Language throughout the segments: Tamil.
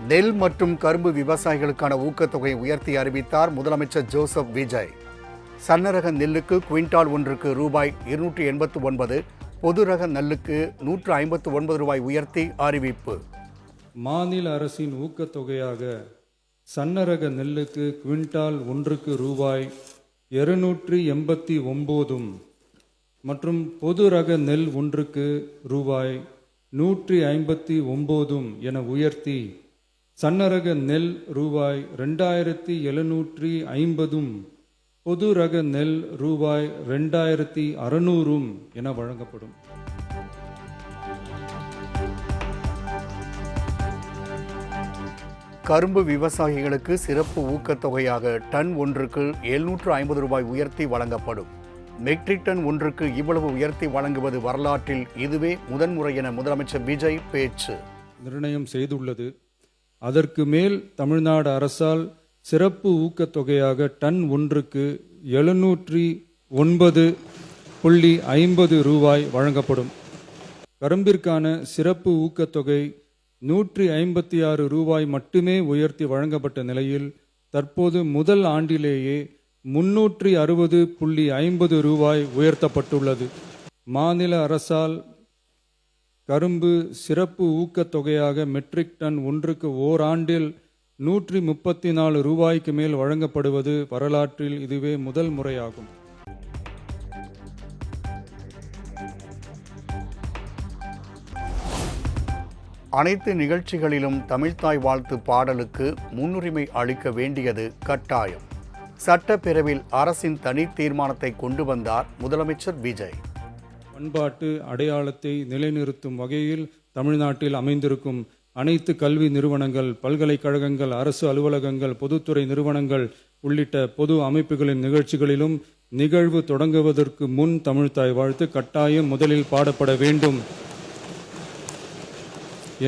நெல் மற்றும் கரும்பு விவசாயிகளுக்கான ஊக்கத்தொகை உயர்த்தி அறிவித்தார் முதலமைச்சர் ஜோசப் விஜய். சன்னரக நெல்லுக்கு குவிண்டால் ஒன்றுக்கு ரூபாய் 289, பொது ரக நெல்லுக்கு 159 ரூபாய் உயர்த்தி அறிவிப்பு. மாநில அரசின் ஊக்கத்தொகையாக சன்னரக நெல்லுக்கு குவிண்டால் ஒன்றுக்கு ரூபாய் 289 மற்றும் பொது ரக நெல் ஒன்றுக்கு ரூபாய் 159 என உயர்த்தி சன்னரக நெல் ரூபாய் 2750, பொது ரக நெல் ரூபாய் 2600 என வழங்கப்படும். கரும்பு விவசாயிகளுக்கு சிறப்பு ஊக்கத்தொகையாக டன் ஒன்றுக்கு 750 ரூபாய் உயர்த்தி வழங்கப்படும். மெட்ரிக் டன் ஒன்றுக்கு இவ்வளவு உயர்த்தி வழங்குவது வரலாற்றில் இதுவே முதன்முறை என முதலமைச்சர் விஜய் பேச்சு. நிர்ணயம் செய்துள்ளது. அதற்கு மேல் தமிழ்நாடு அரசால் சிறப்பு ஊக்கத்தொகையாக டன் ஒன்றுக்கு 709.50 ரூபாய் வழங்கப்படும். கரும்பிற்கான சிறப்பு ஊக்கத்தொகை 156 ரூபாய் மட்டுமே உயர்த்தி வழங்கப்பட்ட நிலையில் தற்போது முதல் ஆண்டிலேயே 360.50 ரூபாய் உயர்த்தப்பட்டுள்ளது. மாநில அரசால் கரும்பு சிறப்பு ஊக்கத்தொகையாக மெட்ரிக் டன் ஒன்றுக்கு ஓராண்டில் 134 ரூபாய்க்கு மேல் வழங்கப்படுவது வரலாற்றில் இதுவே முதல் முறையாகும். அனைத்து நிகழ்ச்சிகளிலும் தமிழ்த்தாய் வாழ்த்து பாடலுக்கு முன்னுரிமை அளிக்க வேண்டியது கட்டாயம். சட்டப்பேரவையில் அரசின் தனி தீர்மானத்தை கொண்டு வந்தார் முதலமைச்சர் விஜய். பண்பாட்டு அடையாளத்தை நிலைநிறுத்தும் வகையில் தமிழ்நாட்டில் அமைந்திருக்கும் அனைத்து கல்வி நிறுவனங்கள், பல்கலைக்கழகங்கள், அரசு அலுவலகங்கள், பொதுத்துறை நிறுவனங்கள் உள்ளிட்ட பொது அமைப்புகளின் நிகழ்ச்சிகளிலும் நிகழ்வு தொடங்குவதற்கு முன் தமிழ்த்தாய் வாழ்த்து கட்டாயம் முதலில் பாடப்பட வேண்டும்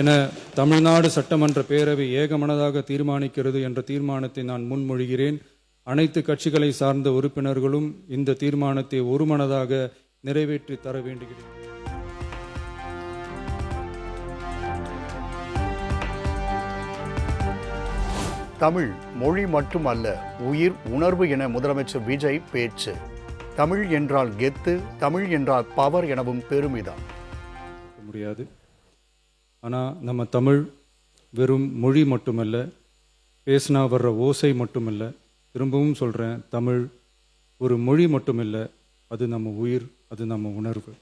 என தமிழ்நாடு சட்டமன்ற பேரவை ஏகமனதாக தீர்மானிக்கிறது என்ற தீர்மானத்தை நான் முன்மொழிகிறேன். அனைத்து கட்சிகளை சார்ந்த உறுப்பினர்களும் இந்த தீர்மானத்தை ஒருமனதாக நிறைவேற்றி தர வேண்டுகிறேன். தமிழ் மொழி மட்டுமல்ல, உயிர் உணர்வு என முதலமைச்சர் விஜய் பேச்சு. தமிழ் என்றால் கெத்து, தமிழ் என்றால் பவர் எனவும் பெருமிதம். முடியாது. ஆனால் நம்ம தமிழ் வெறும் மொழி மட்டுமல்ல, பேசினா வர்ற ஓசை மட்டுமல்ல. திரும்பவும் சொல்கிறேன், தமிழ் ஒரு மொழி மட்டுமில்லை, அது நம்ம உயிர், அது நம்ம உணர்வு.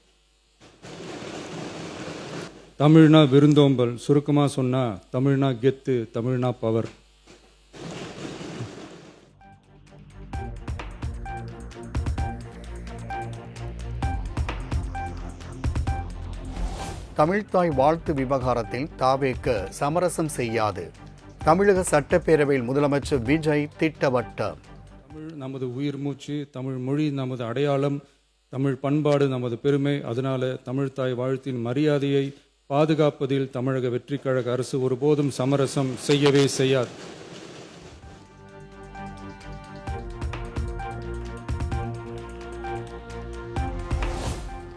தமிழ்னா விருந்தோம்பல், சுருக்கமாக சொன்னால் தமிழ்னா கெத்து, தமிழ்னா பவர். தமிழ்த்தாய் வாழ்த்து விவகாரத்தில் தாவேக சமரசம் செய்யாது. தமிழக சட்டப்பேரவையில் முதலமைச்சர் விஜய் திட்டவட்டம். தமிழ் நமது உயிர் மூச்சு, தமிழ் மொழி நமது அடையாளம், தமிழ் பண்பாடு நமது பெருமை. அதனால தமிழ்த்தாய் வாழ்த்தின் மரியாதையை பாதுகாப்பதில் தமிழக வெற்றிக் கழக அரசு ஒருபோதும் சமரசம் செய்யவே செய்யாது.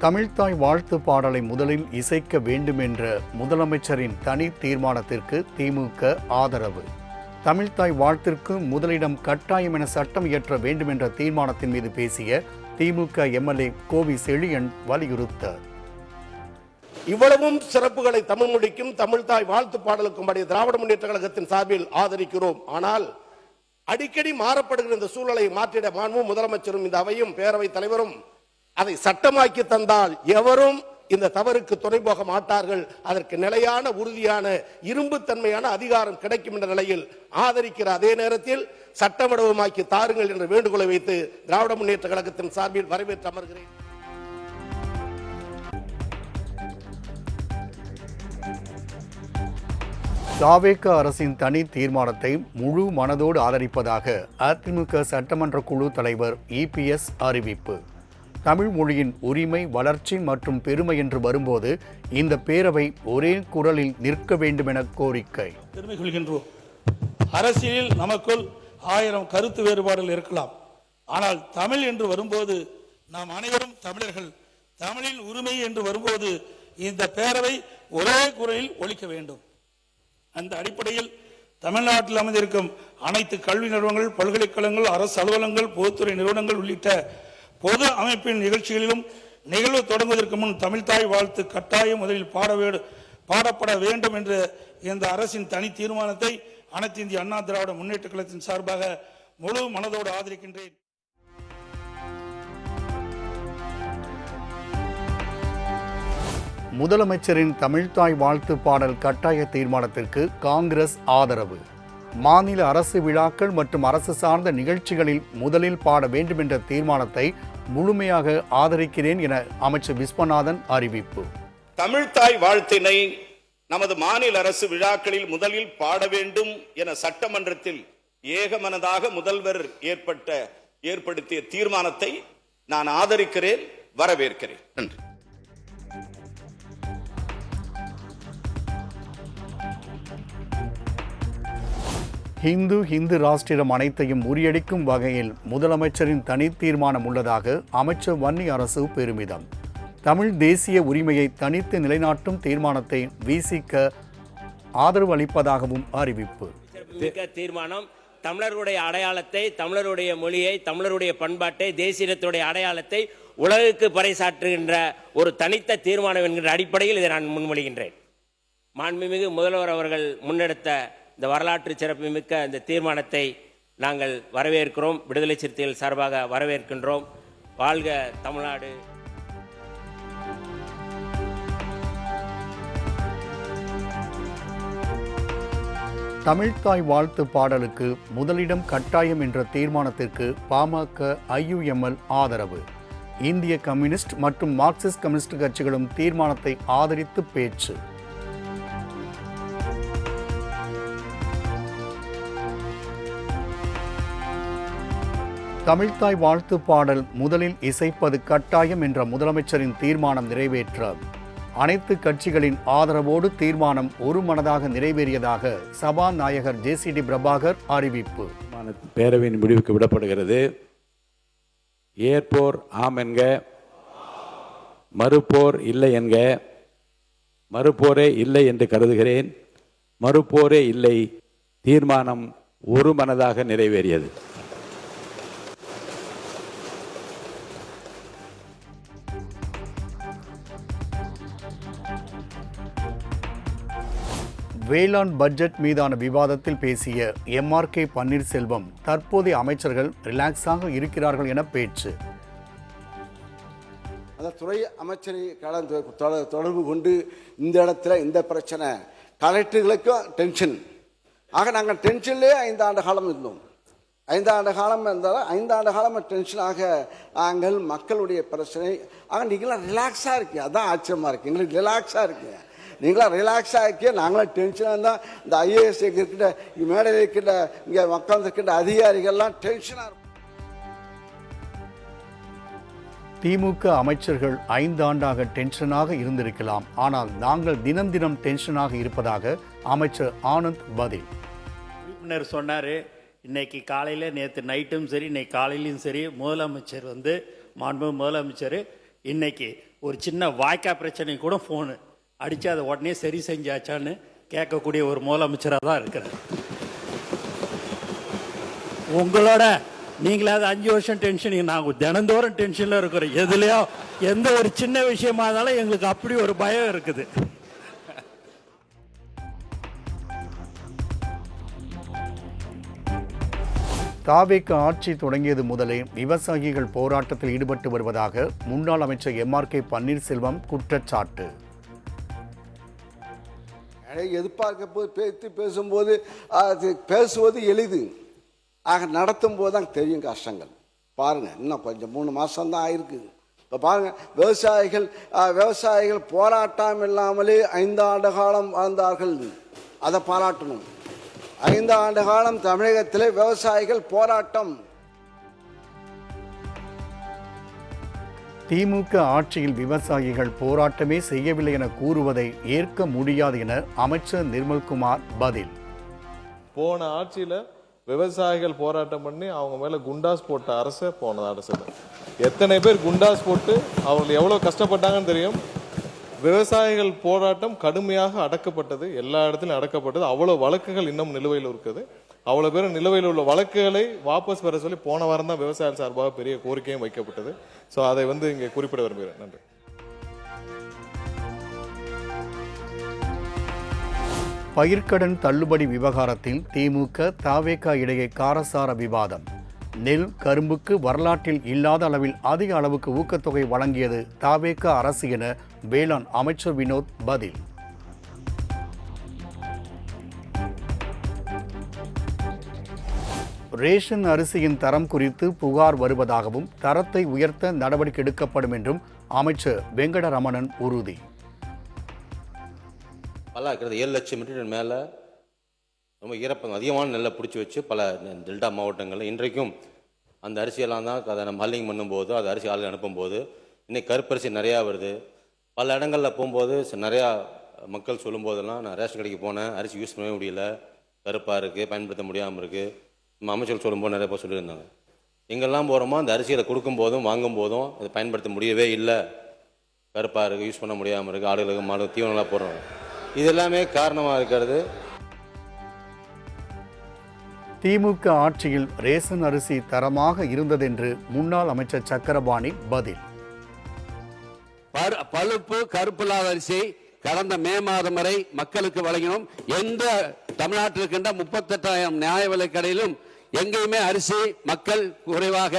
தமிழ்த்தாய் வாழ்த்து பாடலை முதலில் இசைக்க வேண்டும் என்ற முதலமைச்சரின் தனி தீர்மானத்திற்கு திமுக ஆதரவு. தமிழ்த்தாய் வாழ்த்திற்கு முதலிடம் கட்டாயம் என சட்டம் இயற்ற வேண்டும் என்ற தீர்மானத்தின் மீது பேசிய திமுக எம்எல்ஏ கோவி செழியன் வலியுறுத்தார். இவ்வளவும் சிறப்புகளை தமிழ் மொழிக்கும் தமிழ்த்தாய் வாழ்த்து பாடலுக்கும் திராவிட முன்னேற்ற கழகத்தின் சார்பில் ஆதரிக்கிறோம். ஆனால் அடிக்கடி மாறப்படுகிற இந்த சூழலை மாற்றிட மாண்புமிகு முதலமைச்சரும் இந்த அவையும் பேரவைத் தலைவரும் அதை சட்டமாக்கி தந்தால் எவரும் இந்த தவறுக்கு துணை போக மாட்டார்கள். அதற்கு நிலையான, உறுதியான, இரும்புத்தன்மையான அதிகாரம் கிடைக்கும் என்ற நிலையில் ஆதரிக்கிற அதே நேரத்தில் சட்டவடிவமாக்கி தாருங்கள் என்ற வேண்டுகோளை வைத்து திராவிட முன்னேற்ற கழகத்தின் சார்பில் வரவேற்று அமர்கிறேன். தாவேக அரசின் தனி தீர்மானத்தை முழு மனதோடு ஆதரிப்பதாக அதிமுக சட்டமன்ற குழு தலைவர் இபிஎஸ் அறிவிப்பு. தமிழ் மொழியின் உரிமை, வளர்ச்சி மற்றும் பெருமை என்று வரும்போது இந்த பேரவை ஒரே குரலில் நிற்க வேண்டும் என கோரிக்கை. பெருமை கொள்கின்றோம். அரசியலில் நமக்குள் 1000 கருத்து வேறுபாடுகள் இருக்கலாம். ஆனால் தமிழ் என்று வரும்போது நாம் அனைவரும் தமிழர்கள். தமிழின் உரிமை என்று வரும்போது இந்த பேரவை ஒரே குரலில் ஒலிக்க வேண்டும். அந்த அடிப்படையில் தமிழ்நாட்டில் அமைந்திருக்கும் அனைத்து கல்வி நிறுவனங்கள், பல்கலைக்கழகங்கள், அரசு அலுவலகங்கள், பொதுத்துறை நிறுவனங்கள் உள்ளிட்ட பொது அமைப்பின் நிகழ்ச்சிகளிலும் நிகழ்வு தொடங்குவதற்கு முன் தமிழ்தாய் வாழ்த்து கட்டாயம் முதலில் பாடப்பட வேண்டும் என்ற இந்த அரசின் தனி தீர்மானத்தை அனைத்து இந்திய அண்ணா திராவிட முன்னேற்ற கழகத்தின் சார்பாக முழு மனதோடு ஆதரிக்கின்றேன். முதலமைச்சரின் தமிழ்தாய் வாழ்த்து பாடல் கட்டாய தீர்மானத்திற்கு காங்கிரஸ் ஆதரவு. மாநில அரசு விழாக்கள் மற்றும் அரசு சார்ந்த நிகழ்ச்சிகளில் முதலில் பாட வேண்டும் என்ற தீர்மானத்தை முழுமையாக ஆதரிக்கிறேன் என அமைச்சர் விஸ்வநாதன் அறிவிப்பு. தமிழ்தாய் வாழ்த்தினை நமது மாநில அரசு விழாக்களில் முதலில் பாட வேண்டும் என சட்டமன்றத்தில் ஏகமனதாக முதல்வர் ஏற்படுத்திய தீர்மானத்தை நான் ஆதரிக்கிறேன், வரவேற்கிறேன். நன்றி. ஹிந்து ராஷ்டிரம் அனைத்தையும் முறியடிக்கும் வகையில் முதலமைச்சரின் தனி தீர்மானம் உள்ளதாக அமைச்சர் வன்னி அரசு பெருமிதம். தமிழ் தேசிய உரிமையை தனித்து நிலைநாட்டும் தீர்மானத்தை விசிக ஆதரவு அளிப்பதாகவும் அறிவிப்பு. தீர்மானம் தமிழருடைய அடையாளத்தை, தமிழருடைய மொழியை, தமிழருடைய பண்பாட்டை, தேசியத்துடைய அடையாளத்தை உலகுக்கு பறைசாற்றுகின்ற ஒரு தனித்த தீர்மானம் என்கின்ற அடிப்படையில் இதை நான் முன்மொழிகின்றேன். மாண்புமிகு முதல்வர் அவர்கள் முன்னெடுத்த இந்த வரலாற்று சிறப்புமிக்க இந்த தீர்மானத்தை நாங்கள் வரவேற்கிறோம். விடுதலை சிறுத்தைகள் சார்பாக வரவேற்கின்றோம். வாழ்க தமிழ்நாடு. தமிழ்தாய் வாழ்த்து பாடலுக்கு முதலிடம் கட்டாயம் என்ற தீர்மானத்திற்கு பாமக, IUML ஆதரவு. இந்திய கம்யூனிஸ்ட் மற்றும் மார்க்சிஸ்ட் கம்யூனிஸ்ட் கட்சிகளும் தீர்மானத்தை ஆதரித்து பேச்சு. தமிழ்தாய் வாழ்த்து பாடல் முதலில் இசைப்பது கட்டாயம் என்ற முதலமைச்சரின் தீர்மானம் நிறைவேற்ற அனைத்து கட்சிகளின் ஆதரவோடு தீர்மானம் ஒருமனதாக நிறைவேறியதாக சபாநாயகர் JCD பிரபாகர் அறிவிப்பு. பேரவையின் முடிவுக்கு விடப்படுகிறது. ஏற்போர் ஆம் என்க, மறுப்போர் இல்லை என்க. மறுப்போரே இல்லை என்று கருதுகிறேன். மறுப்போரே இல்லை. தீர்மானம் ஒருமனதாக நிறைவேறியது. வேளாண் பட்ஜெட் மீதான விவாதத்தில் பேசிய MRK பன்னீர்செல்வம் தற்போதைய அமைச்சர்கள் ரிலாக்ஸாக இருக்கிறார்கள் என பேச்சு. அந்த துறை அமைச்சரை தொடர்பு கொண்டு இந்த இடத்துல இந்த பிரச்சனை, கலெக்டர்களுக்கும் டென்ஷன். ஆக நாங்கள் டென்ஷன்லேயே 5 ஆண்டு காலம் இருந்தோம். 5 ஆண்டு காலம் இருந்தாலும் 5 ஆண்டு காலம் டென்ஷனாக நாங்கள் மக்களுடைய பிரச்சனை. ஆக நீங்களாம் ரிலாக்ஸாக இருக்கீங்க, அதான் ஆச்சரியமாக இருக்குது. எங்களுக்கு ரிலாக்ஸாக இருக்கீங்க, நீங்களாம் ரிலாக்ஸாக இருக்கீங்க, நாங்களாம் டென்ஷனாக இருந்தால் இந்த IAS இருக்கின்ற மேடையில் இருக்கின்ற இங்கே மக்கள் இருக்கின்ற அதிகாரிகள்லாம் டென்ஷனாக இருக்கும். திமுக அமைச்சர்கள் 5 ஆண்டாக டென்ஷனாக இருந்திருக்கலாம், ஆனால் நாங்கள் தினம் தினம் டென்ஷனாக இருப்பதாக அமைச்சர் ஆனந்த் பதில். உறுப்பினர் சொன்னார், இன்னைக்கு காலையில், நேற்று நைட்டும் சரி, இன்னைக்கு காலையிலையும் சரி, முதலமைச்சர் மாண்பு முதலமைச்சர் இன்னைக்கு ஒரு சின்ன வாய்க்கா பிரச்சனை கூட ஃபோனு அடித்து அதை உடனே சரி செஞ்சாச்சான்னு கேட்கக்கூடிய ஒரு முதலமைச்சராக தான் இருக்கிறார். உங்களோட நீங்களாவது 5 வருஷம் டென்ஷன், நாங்கள் தினந்தோறும் டென்ஷனில் இருக்கிறோம். எதுலையோ எந்த ஒரு சின்ன விஷயமா இருந்தாலும் எங்களுக்கு அப்படி ஒரு பயம் இருக்குது. தாவேக ஆட்சி தொடங்கியது முதலே விவசாயிகள் போராட்டத்தில் ஈடுபட்டு வருவதாக முன்னாள் அமைச்சர் MRK பன்னீர்செல்வம் குற்றச்சாட்டு. எதிர்பார்க்க பேசும்போது பேசுவது எளிது, ஆக நடத்தும் போது தான் தெரியும் கஷ்டங்கள். பாருங்கள், இன்னும் கொஞ்சம் 3 மாதம்தான் ஆயிருக்கு. இப்போ பாருங்கள், விவசாயிகள் போராட்டம் இல்லாமலே 5 ஆண்டு காலம் வாழ்ந்தார்கள், அதை பாராட்டணும். 5 ஆண்டு காலம் தமிழகத்திலே விவசாயிகள் போராட்டம். திமுக ஆட்சியில் விவசாயிகள் போராட்டமே செய்யவில்லை என கூறுவதை ஏற்க முடியாது என அமைச்சர் நிர்மல்குமார் பதில். போன ஆட்சியில் விவசாயிகள் போராட்டம் பண்ணி அவங்க மேலே குண்டாஸ் போட்ட அரசு போன அரசு. எத்தனை பேர் குண்டாஸ் போட்டு அவங்க எவ்வளோ கஷ்டப்பட்டாங்கன்னு தெரியும். விவசாயிகள் போராட்டம் கடுமையாக அடக்கப்பட்டது, எல்லா இடத்துலையும் அடக்கப்பட்டது. அவ்வளோ வழக்குகள் இன்னும் நிலுவையில் இருக்குது. அவ்வளோ பேர் நிலுவையில் உள்ள வழக்குகளை வாபஸ் பெற சொல்லி போன வாரம் தான் விவசாயிகள் சார்பாக பெரிய கோரிக்கையும் வைக்கப்பட்டது. ஸோ அதை இங்கே குறிப்பிட விரும்புகிறேன். நன்றி. பயிர்க்கடன் தள்ளுபடி விவகாரத்தில் திமுக தவேக இடையே காரசார விவாதம். நெல், கரும்புக்கு வரலாற்றில் இல்லாத அளவில் அதிக அளவுக்கு ஊக்கத்தொகை வழங்கியது தவேக அரசு என வேளாண் அமைச்சர் வினோத் பதில். ரேஷன் அரிசியின் தரம் குறித்து புகார் வருவதாகவும் தரத்தை உயர்த்த நடவடிக்கை எடுக்கப்படும் என்றும் அமைச்சர் வெங்கடரமணன் உறுதி. பல இருக்கிறது 7 லட்சம் மெட்ரிக் மேலே ரொம்ப ஈரப்பதம் அதிகமான நெல்லை பிடிச்சி வச்சு பல டெல்டா மாவட்டங்களில் இன்றைக்கும் அந்த அரிசியெல்லாம் தான் அதை நம்ம ஹல்லிங் பண்ணும்போது அது அரிசி ஆளுங்க அனுப்பும்போது இன்றைக்கி கருப்பரிசி நிறையா வருது. பல இடங்களில் போகும்போது நிறையா மக்கள் சொல்லும்போதெல்லாம் நான் ரேஷன் கடைக்கு போனேன், அரிசி யூஸ் பண்ணவே முடியல, கருப்பாக இருக்குது, பயன்படுத்த முடியாமல் இருக்குது. நம்ம அமைச்சர்கள் சொல்லும்போது நிறைய பேர் சொல்லியிருந்தாங்க. எங்கெல்லாம் போகிறோமோ அந்த அரிசியில் கொடுக்கும்போதும் வாங்கும்போதும் அதை பயன்படுத்த முடியவே இல்லை, கருப்பாக இருக்குது, யூஸ் பண்ண முடியாமல் இருக்குது, ஆடுகளுக்கு மாடு தீவனம்லாம் போடுறோம். இது எல்லாமே காரணமாக இருக்கிறது. திமுக ஆட்சியில் ரேஷன் அரிசி தரமாக இருந்ததென்று முன்னாள் அமைச்சர் சக்கரபாணி பதில். பழுப்பு கருப்பில்லாத அரிசி கடந்த மே மாதம் வரை மக்களுக்கு வழங்கினோம். எந்த தமிழ்நாட்டில் இருக்கின்ற 38,000 நியாய விலை கடையிலும் எங்கேயுமே அரிசி மக்கள் குறைவாக,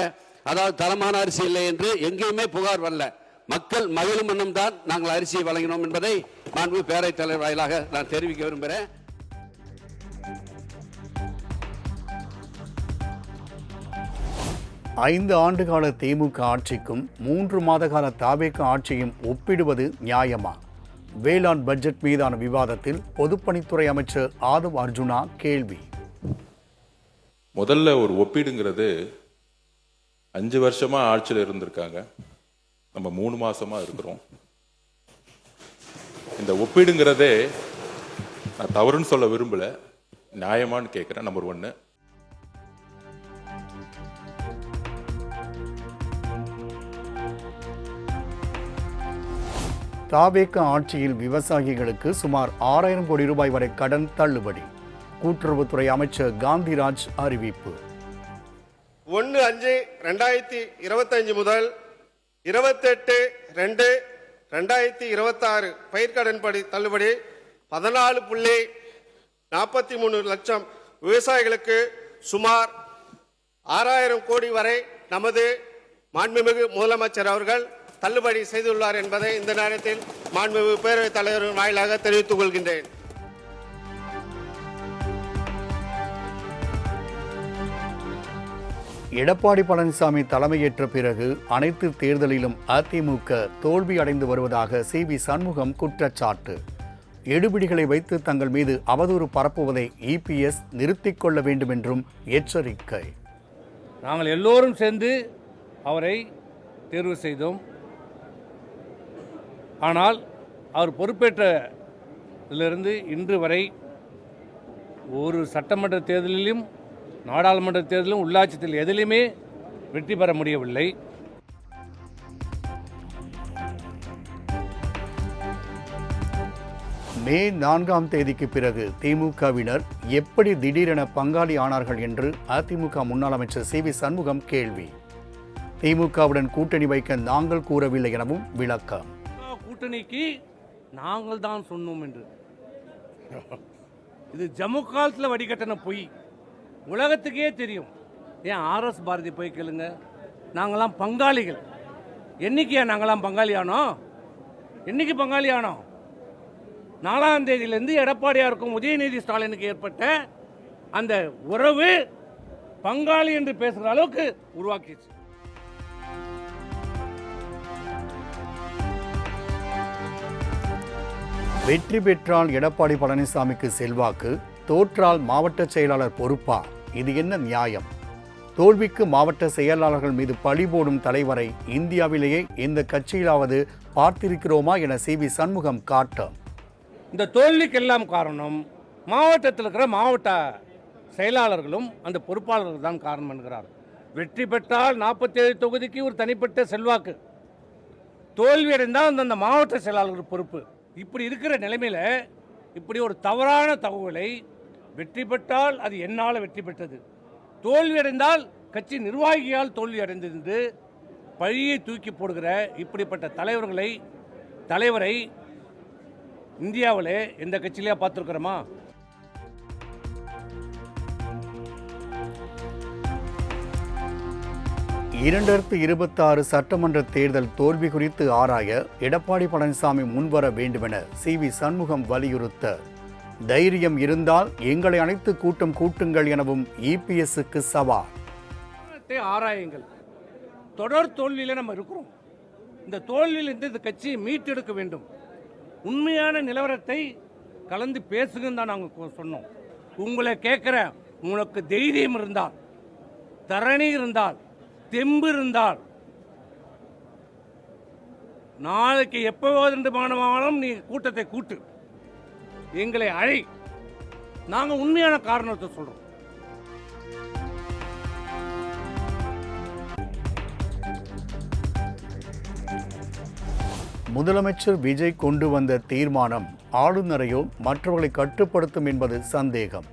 அதாவது தரமான அரிசி இல்லை என்று எங்கேயுமே புகார் வரல. மக்கள் மகிழும் வண்ணம் தான் நாங்கள் அரிசி வழங்கினோம் என்பதை மாண்பு பேரவைத் தலைவர் வாயிலாக நான் தெரிவிக்க விரும்புகிறேன். ஐந்து ஆண்டுகால திமுக ஆட்சிக்கும் 3 மாத கால தவேக ஆட்சியும் ஒப்பிடுவது நியாயமா? வேளாண் பட்ஜெட் மீதான விவாதத்தில் பொதுப்பணித்துறை அமைச்சர் ஆதவ் அர்ஜுனா கேள்வி. முதல்ல ஒரு ஒப்பீடுங்கிறது 5 வருஷமா ஆட்சியில் இருந்திருக்காங்க, நம்ம 3 மாசமா இருக்கிறோம். இந்த ஒப்பீடுங்கிறதே நான் தவறுன்னு சொல்ல விரும்பல, நியாயமான்னு கேட்கிறேன். நம்பர் 1. தவேக ஆட்சியில் விவசாயிகளுக்கு சுமார் 6,000 கோடி ரூபாய் வரை கடன் தள்ளுபடி. கூட்டுறவுத்துறை அமைச்சர் காந்திராஜ் அறிவிப்பு. 1/5/2025 முதல் 28/2/2026 பயிர்க்கடன் தள்ளுபடி 14.43 லட்சம் விவசாயிகளுக்கு சுமார் 6,000 கோடி வரை நமது மாண்புமிகு முதலமைச்சர் அவர்கள் தள்ளுபடி செய்துள்ளார் என்பதை இந்த நேரத்தில் மாண்புமிகு பேரவைத் தலைவர் வாயிலாக தெரிவித்துக் கொள்கின்றேன். எடப்பாடி பழனிசாமி தலைமையேற்ற பிறகு அனைத்து தேர்தலிலும் அதிமுக தோல்வி அடைந்து வருவதாக சி.வி. சண்முகம் குற்றச்சாட்டு. எடுபிடிகளை வைத்து தங்கள் மீது அவதூறு பரப்புவதை இபிஎஸ் நிறுத்திக் கொள்ள வேண்டும் என்றும் எச்சரிக்கை. நாங்கள் எல்லோரும் சேர்ந்து அவரை தேர்வு செய்தோம். ஆனால் அவர் பொறுப்பேற்றதிலிருந்து இன்று வரை ஒரு சட்டமன்ற தேர்தலிலும் நாடாளுமன்ற தேர்தலிலும் உள்ளாட்சி தேர்தல் எதிலுமே வெற்றி பெற முடியவில்லை. மே 4ஆம் தேதிக்கு பிறகு திமுகவினர் எப்படி திடீரென பங்காளி ஆனார்கள் என்று அதிமுக முன்னாள் அமைச்சர் சி.வி. சண்முகம் கேள்வி. திமுகவுடன் கூட்டணி வைக்க நாங்கள் கூறவில்லை எனவும் விளக்கம். கூட்டணிக்கு நாங்கள் தான் சொன்னோம் என்று. இது ஜம்மு காலத்தில் வடிகட்டின பொய், உலகத்துக்கே தெரியும். ஏன் ஆர்எஸ் பாரதி போய் கேளுங்க. நாங்களாம் பங்காளிகள். என்னைக்கு நாங்களாம் பங்காளி ஆனோம்? என்னைக்கு பங்காளி ஆனோம்? 4ஆம் தேதியிலிருந்து எடப்பாடியாருக்கும் உதயநிதி ஸ்டாலினுக்கு ஏற்பட்ட அந்த உறவு பங்காளி என்று பேசுகிற அளவுக்கு உருவாக்கிச்சு. வெற்றி பெற்றால் எடப்பாடி பழனிசாமிக்கு செல்வாக்கு, தோற்றால் மாவட்ட செயலாளர் பொறுப்பா? இது என்ன நியாயம்? தோல்விக்கு மாவட்ட செயலாளர்கள் மீது பழி போடும் தலைவரை இந்தியாவிலேயே எந்த கட்சியிலாவது பார்த்திருக்கிறோமா என சி.வி. சண்முகம் காட்டம். இந்த தோல்விக்கெல்லாம் காரணம் மாவட்டத்தில் இருக்கிற மாவட்ட செயலாளர்களும் அந்த பொறுப்பாளர்கள் தான் காரணம் என்கிறார். வெற்றி பெற்றால் 47 தொகுதிக்கு ஒரு தனிப்பட்ட செல்வாக்கு, தோல்வியடைந்தால் அந்தந்த மாவட்ட செயலாளர்கள் பொறுப்பு. இப்படி இருக்கிற நிலைமையில் இப்படி ஒரு தவறான தகவலை வெற்றி பெற்றால் அது என்னால் வெற்றி பெற்றது, தோல்வியடைந்தால் கட்சி நிர்வாகியால் தோல்வி அடைந்தது என்று பழியை தூக்கி போடுகிற இப்படிப்பட்ட தலைவரை இந்தியாவிலே எந்த கட்சியிலேயே பார்த்துருக்கிறோமா? 2026 சட்டமன்ற தேர்தல் தோல்வி குறித்து ஆராய எடப்பாடி பழனிசாமி முன்வர வேண்டுமென சி.வி. சண்முகம் வலியுறுத்த, தைரியம் இருந்தால் எங்களை அழைத்து கூட்டம் கூட்டுங்கள் எனவும் இபிஎஸ்க்கு சவால். ஆராயுங்கள். தொடர் தோல்வியில் நம்ம இருக்கிறோம். இந்த தோல்வியிலிருந்து இந்த கட்சியை மீட்டெடுக்க வேண்டும். உண்மையான நிலவரத்தை கலந்து பேசுங்கன்னு தான் நாங்கள் சொன்னோம். உங்களை கேட்குற, உனக்கு தைரியம் இருந்தால், தரணி இருந்தால், தெம்பு இருந்தால், நாளைக்கு எப்போது மாணவர்களும் நீ கூட்டத்தை கூட்டு, எங்களை அழை. நாங்கள் உண்மையான காரணத்தை சொல்றோம். முதலமைச்சர் விஜய் கொண்டு வந்த தீர்மானம் ஆளுநரையோ மற்றவர்களை கட்டுப்படுத்தும் என்பது சந்தேகம்.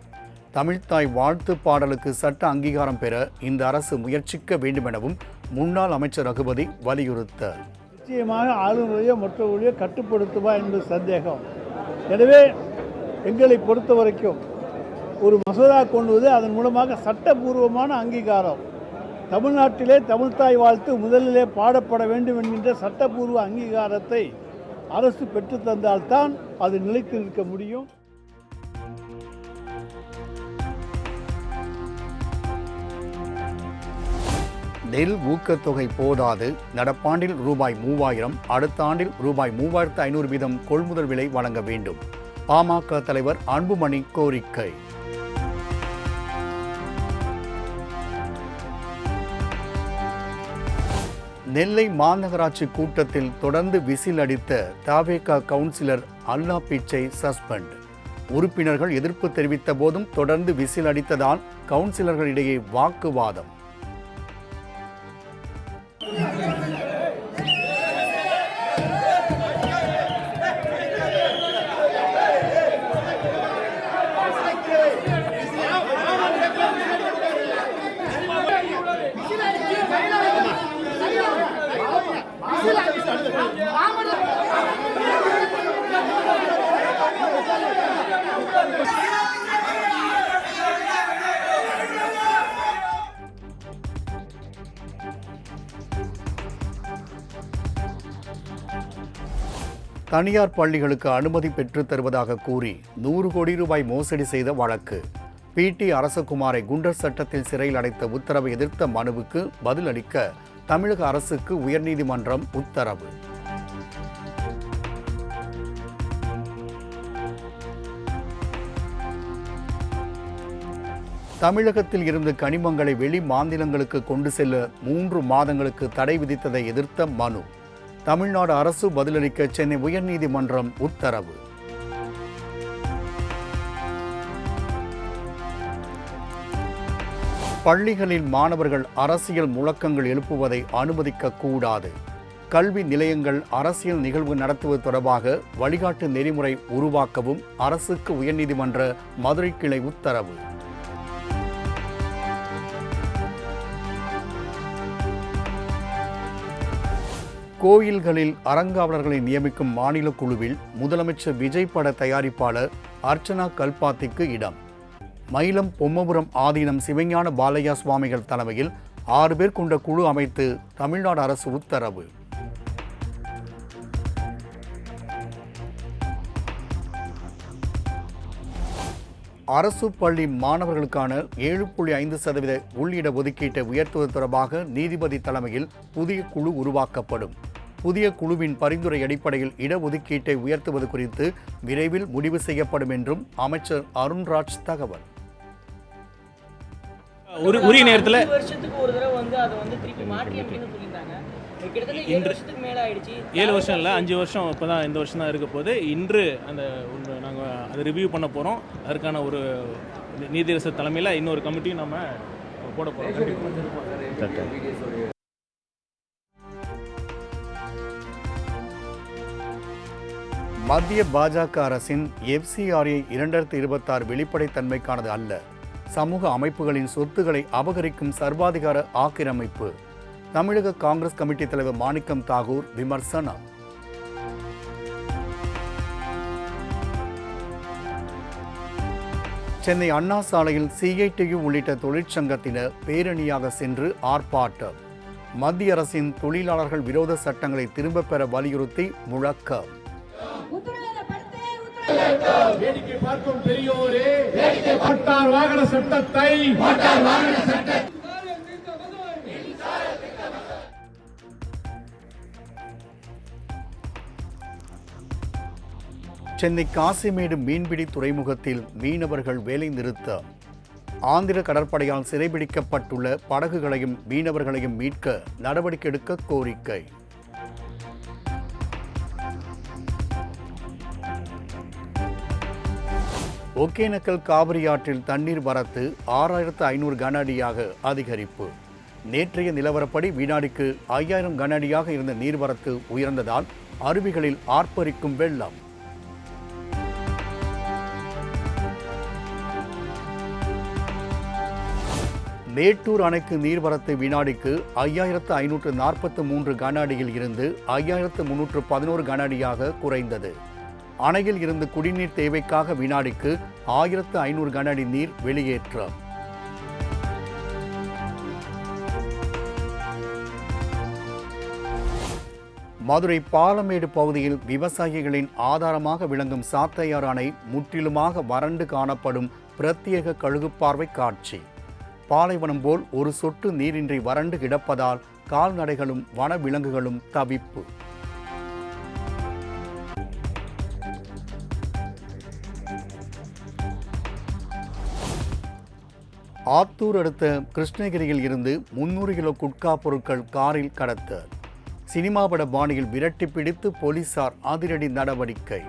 தமிழ்த்தாய் வாழ்த்து பாடலுக்கு சட்ட அங்கீகாரம் பெற இந்த அரசு முயற்சிக்க வேண்டுமெனவும் முன்னாள் அமைச்சர் ரகுபதி வலியுறுத்த, நிச்சயமாக ஆளுநரையோ மற்றவர்களையோ கட்டுப்படுத்துவா என்பது சந்தேகம். எனவே எங்களை பொறுத்த வரைக்கும் ஒரு மசோதா கொண்டு வந்து அதன் மூலமாக சட்டபூர்வமான அங்கீகாரம், தமிழ்நாட்டிலே தமிழ்த்தாய் வாழ்த்து முதலிலே பாடப்பட வேண்டும் என்கின்ற சட்டபூர்வ அங்கீகாரத்தை அரசு பெற்றுத்தந்தால்தான் அது நிலைத்து நிற்க முடியும். நெல் ஊக்கத்தொகை போதாது, நடப்பாண்டில் ரூபாய் 3000, அடுத்த ஆண்டில் ரூபாய் 3500 வீதம் கொள்முதல் விலை வழங்க வேண்டும். பாமக தலைவர் அன்புமணி கோரிக்கை. நெல்லை மாநகராட்சி கூட்டத்தில் தொடர்ந்து விசில் அடித்த தவேக கவுன்சிலர் அல்லா பிச்சை சஸ்பெண்ட். உறுப்பினர்கள் எதிர்ப்பு தெரிவித்த போதும் தொடர்ந்து விசில் அடித்ததால் கவுன்சிலர்களிடையே வாக்குவாதம். தனியார் பள்ளிகளுக்கு அனுமதி பெற்றுத் தருவதாக கூறி 100 கோடி ரூபாய் மோசடி செய்த வழக்கு. பிடி அரசகுமாரை குண்டர் சட்டத்தில் சிறையில் அடைத்த உத்தரவை எதிர்த்த மனுவுக்கு பதிலளிக்க தமிழக அரசுக்கு உயர்நீதிமன்றம் உத்தரவு. தமிழகத்தில் இருந்து கனிமங்களை வெளி மாநிலங்களுக்கு கொண்டு செல்ல 3 மாதங்களுக்கு தடை விதித்ததை எதிர்த்த மனு. தமிழ்நாடு அரசு பதிலளிக்க சென்னை உயர்நீதிமன்றம் உத்தரவு. பள்ளிகளில் மாணவர்கள் அரசியல் முழக்கங்கள் எழுப்புவதை அனுமதிக்க கூடாது. கல்வி நிலையங்கள் அரசியல் நிகழ்வு நடத்துவது தொடர்பாக வழிகாட்டு நெறிமுறை உருவாக்கவும் அரசுக்கு உயர்நீதிமன்ற மதுரை கிளை உத்தரவு. கோயில்களில் அறங்காவலர்களை நியமிக்கும் மாநில குழுவில் முதலமைச்சர் விஜய் பட தயாரிப்பாளர் அர்ச்சனா கல்பாத்திக்கு இடம். மயிலம் பொம்மபுரம் ஆதீனம் சிவஞான பாலையா சுவாமிகள் தலைமையில் 6 பேர் கொண்ட குழு அமைத்து தமிழ்நாடு அரசு உத்தரவு. அரசு பள்ளி மாணவர்களுக்கான 7.5% உள்ளிட ஒதுக்கீட்டை உயர்த்துவது தொடர்பாக நீதிபதி தலைமையில் புதிய குழு உருவாக்கப்படும். புதிய குழுவின் பரிந்துரை அடிப்படையில் இடஒதுக்கீட்டை உயர்த்துவது குறித்து விரைவில் முடிவு செய்யப்படும் என்றும் அமைச்சர் அருண்ராஜ் தகவல். உரிய நேரத்தில் வருஷத்துக்கு ஒரு தடவை வந்து அதை வந்து திருப்பி மாற்றி அப்படின்னு சொல்லியிருந்தாங்க. கிட்டத்தட்ட 7 வருஷத்துக்கு மேலே ஆயிடுச்சு. 7 வருஷம் இல்லை, 5 வருஷம் இப்போ தான், இந்த வருஷம் தான் இருக்க போது. இன்று அந்த நாங்கள் அதை ரிவ்யூ பண்ண போகிறோம். அதற்கான ஒரு நீதியரசர் தலைமையில் இன்னொரு கமிட்டியும் நம்ம போட போகிறோம். மத்திய பாஜக அரசின் FCRA 2026 வெளிப்படைத்தன்மைக்கானது அல்ல. சமூக அமைப்புகளின் சொத்துக்களை அபகரிக்கும் சர்வாதிகார ஆக்கிரமிப்பு. தமிழக காங்கிரஸ் கமிட்டி தலைவர் மாணிக்கம் தாகூர் விமர்சனம். சென்னை அண்ணா சாலையில் CITU உள்ளிட்ட தொழிற்சங்கத்தினர் பேரணியாக சென்று ஆர்ப்பாட்டம். மத்திய அரசின் தொழிலாளர்கள் விரோத சட்டங்களை திரும்பப் பெற வலியுறுத்தி முழக்கம். வேடிக்கை பார்க்கும் பெரியோரே, மோட்டார் வாகன சட்டத்தை சென்னை காசிமேடு மீன்பிடி துறைமுகத்தில் மீனவர்கள் வேலை நிறுத்தம். ஆந்திர கடற்படையால் சிறைபிடிக்கப்பட்டுள்ள படகுகளையும் மீனவர்களையும் மீட்க நடவடிக்கை எடுக்க கோரிக்கை. ஒகேனக்கல் காவிரி ஆற்றில் தண்ணீர் வரத்து 6500 கன அடியாக அதிகரிப்பு. நேற்றைய நிலவரப்படி வினாடிக்கு 5000 கன அடியாக இருந்த நீர்வரத்து உயர்ந்ததால் அருவிகளில் ஆர்ப்பரிக்கும் வெள்ளம். மேட்டூர் அணைக்கு நீர்வரத்து வினாடிக்கு 5543 கன அடியில் இருந்து 5311 கன அடியாக குறைந்தது. அணையில் இருந்து குடிநீர் தேவைக்காக வினாடிக்கு 1500 கன அடி நீர் வெளியேற்றம். மதுரை பாலமேடு பகுதியில் விவசாயிகளின் ஆதாரமாக விளங்கும் சாத்தையார் அணை முற்றிலுமாக வறண்டு காணப்படும் பிரத்யேக கழுகுப்பார்வை காட்சி. பாலைவனம் போல் ஒரு சொட்டு நீரின்றி வறண்டு கிடப்பதால் கால்நடைகளும் வனவிலங்குகளும் தவிப்பு. ஆத்தூர் அடுத்த கிருஷ்ணகிரியில் இருந்து 300 கிலோ குட்கா பொருட்கள் காரில் கடத்தல். சினிமா பட பாணியில் விரட்டி பிடித்து போலீசார் அதிரடி நடவடிக்கை.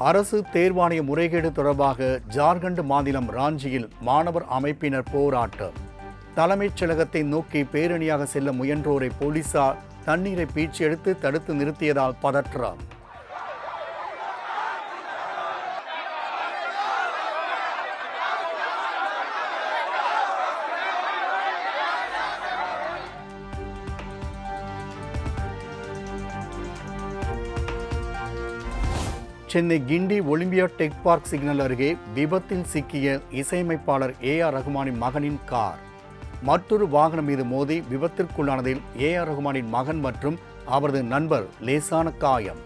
அரசு தேர்வாணைய முறைகேடு தொடர்பாக ஜார்க்கண்ட் மாநிலம் ராஞ்சியில் மாணவர் அமைப்பினர் போராட்டம். தலைமைச் செயலகத்தை நோக்கி பேரணியாக செல்ல முயன்றோரை போலீசார் தண்ணீரை பீச்சி எடுத்து தடுத்து நிறுத்தியதால் பதற்றம். Chennai Guindy Olympia tech park signal அருகே விபத்தில் சிக்கிய இசையமைப்பாளர் AR ரகுமானின் மகனின் கார். மற்றொரு வாகனம் மீது மோதி விபத்திற்குள்ளானதில் AR ரகுமானின் மகன் மற்றும் அவரது நண்பர் லேசான காயம்.